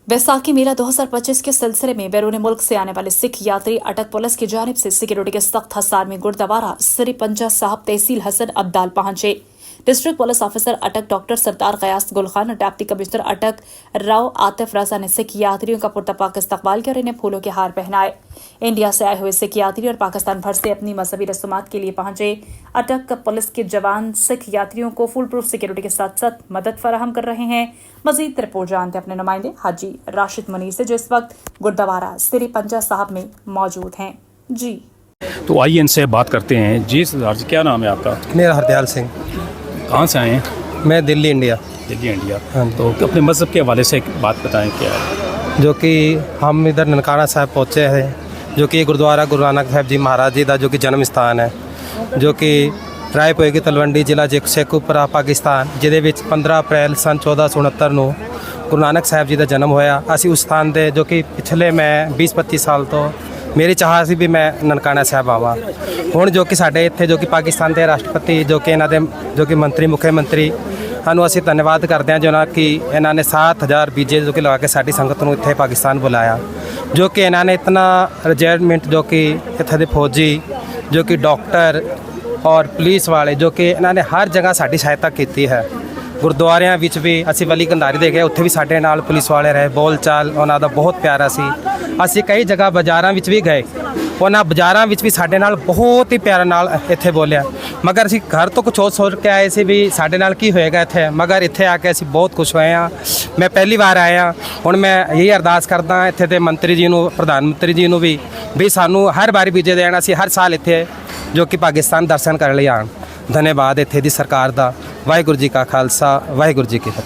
बैसाखी मेला 2025 के सिलसिले में बैरून मुल्क से आने वाले सिख यात्री अटक पुलिस की जानिब से सिक्योरिटी के सख्त हसार में गुरुद्वारा श्री पंजा साहब तहसील हसन अब्दाल पहुंचे। डिस्ट्रिक्ट पुलिस ऑफिसर अटक डॉक्टर सरदार गयास गुल खान और डिप्टी कमिश्नर अटक राव आतिफ रजा ने सिख यात्रियों का पुरतपाक इस्तकबाल किया और इन्हें फूलों के हार पहनाए। इंडिया से आए हुए सिख यात्री और पाकिस्तान भर से अपनी मजहबी रस्मात के लिए पहुंचे अटक पुलिस के जवान सिख यात्रियों को फुल प्रूफ सिक्योरिटी के साथ साथ मदद फराहम कर रहे हैं। मजीद रिपोर्ट जानते अपने नुमाइंदे हाजी राशिद मुनीर से, जो इस वक्त गुरुद्वारा श्री पंजा साहब में मौजूद हैं। जी तो आइए इनसे बात करते हैं। जी सरदार जी, क्या नाम है आपका? मेरा हरदयाल सिंह। कहाँ से आए हैं? मैं दिल्ली इंडिया। दिल्ली इंडिया। हाँ। तो अपने मज़हब के हवाले से एक बात बताएं क्या है? जो कि हम इधर ननकाना साहब पहुँचे हैं, जो कि गुरुद्वारा गुरु नानक साहब जी महाराज जी का जो कि जन्म स्थान है, जो कि रायपुर तलवंडी जिला शेखुपुरा पाकिस्तान, ਜਿਹਦੇ ਵਿੱਚ 15 ਅਪ੍ਰੈਲ सन 1469 ਨੂੰ ਗੁਰੂ ਨਾਨਕ ਸਾਹਿਬ ਜੀ ਦਾ ਜਨਮ ਹੋਇਆ। ਅਸੀਂ ਉਸ ਸਥਾਨ ਦੇ ਜੋ ਕਿ ਪਿਛਲੇ ਮੈਂ 20-25 ਸਾਲ ਤੋਂ ਮੇਰੀ ਚਾਹ ਸੀ ਵੀ ਮੈਂ ਨਨਕਾਣਾ ਸਾਹਿਬ ਆਵਾਂ। ਹੁਣ ਜੋ ਕਿ ਸਾਡੇ ਇੱਥੇ ਜੋ ਕਿ ਪਾਕਿਸਤਾਨ ਦੇ ਰਾਸ਼ਟਰਪਤੀ ਜੋ ਕਿ ਇਹਨਾਂ ਦੇ ਜੋ ਕਿ ਮੰਤਰੀ ਮੁੱਖ ਮੰਤਰੀ ਸਾਨੂੰ ਅਸੀਂ ਧੰਨਵਾਦ ਕਰਦੇ ਹਾਂ, ਜੋ ਨਾ ਕਿ ਇਹਨਾਂ ਨੇ 7000 ਵੀਜ਼ੇ ਜੋ ਕਿ ਲਗਾ ਕੇ ਸਾਡੀ ਸੰਗਤ ਨੂੰ ਇੱਥੇ ਪਾਕਿਸਤਾਨ ਬੁਲਾਇਆ। ਜੋ ਕਿ ਇਹਨਾਂ ਨੇ ਇਤਨਾ ਰਿਜਰਵਮੈਂਟ ਜੋ ਕਿ ਇੱਥੇ ਦੇ ਫੌਜੀ ਜੋ ਕਿ ਡਾਕਟਰ ਔਰ ਪੁਲਿਸ ਵਾਲੇ ਜੋ ਕਿ ਇਹਨਾਂ ਨੇ ਹਰ ਜਗ੍ਹਾ ਸਾਡੀ ਸਹਾਇਤਾ ਕੀਤੀ ਹੈ। ਗੁਰਦੁਆਰਿਆਂ ਵਿੱਚ ਵੀ ਅਸੀਂ ਵਲੀ ਕੰਧਾਰੀ ਦੇ ਗਏ, ਉੱਥੇ ਵੀ ਸਾਡੇ ਨਾਲ ਪੁਲਿਸ ਵਾਲੇ ਰਹੇ, ਬੋਲ ਚਾਲ ਉਹਨਾਂ ਦਾ ਬਹੁਤ ਪਿਆਰਾ ਸੀ। ਅਸੀਂ ਕਈ ਜਗ੍ਹਾ ਬਾਜ਼ਾਰਾਂ ਵਿੱਚ ਵੀ ਗਏ, ਉਹਨਾਂ ਬਾਜ਼ਾਰਾਂ ਵਿੱਚ ਵੀ ਸਾਡੇ ਨਾਲ ਬਹੁਤ ਹੀ ਪਿਆਰ ਨਾਲ ਇੱਥੇ ਬੋਲਿਆ। ਮਗਰ ਅਸੀਂ ਘਰ ਤੋਂ ਕੁਝ ਸੋਚ ਕੇ ਆਏ ਸੀ ਵੀ ਸਾਡੇ ਨਾਲ ਕੀ ਹੋਏਗਾ ਇੱਥੇ, ਮਗਰ ਇੱਥੇ ਆ ਕੇ ਅਸੀਂ ਬਹੁਤ ਖੁਸ਼ ਹੋਏ ਹਾਂ। ਮੈਂ ਪਹਿਲੀ ਵਾਰ ਆਇਆ। ਹੁਣ ਮੈਂ ਇਹੀ ਅਰਦਾਸ ਕਰਦਾ ਇੱਥੇ ਦੇ ਮੰਤਰੀ ਜੀ ਨੂੰ, ਪ੍ਰਧਾਨ ਮੰਤਰੀ ਜੀ ਨੂੰ ਵੀ ਸਾਨੂੰ ਹਰ ਵਾਰੀ ਵੀਜ਼ੇ ਦੇਣਾ, ਅਸੀਂ ਹਰ ਸਾਲ ਇੱਥੇ ਜੋ ਕਿ ਪਾਕਿਸਤਾਨ ਦਰਸ਼ਨ ਕਰਨ ਲਈ ਆਉਣ। ਧੰਨਵਾਦ ਇੱਥੇ ਦੀ ਸਰਕਾਰ ਦਾ। ਵਾਹਿਗੁਰੂ ਜੀ ਕਾ ਖਾਲਸਾ, ਵਾਹਿਗੁਰੂ ਜੀ ਕੀ ਫਤਿਹ।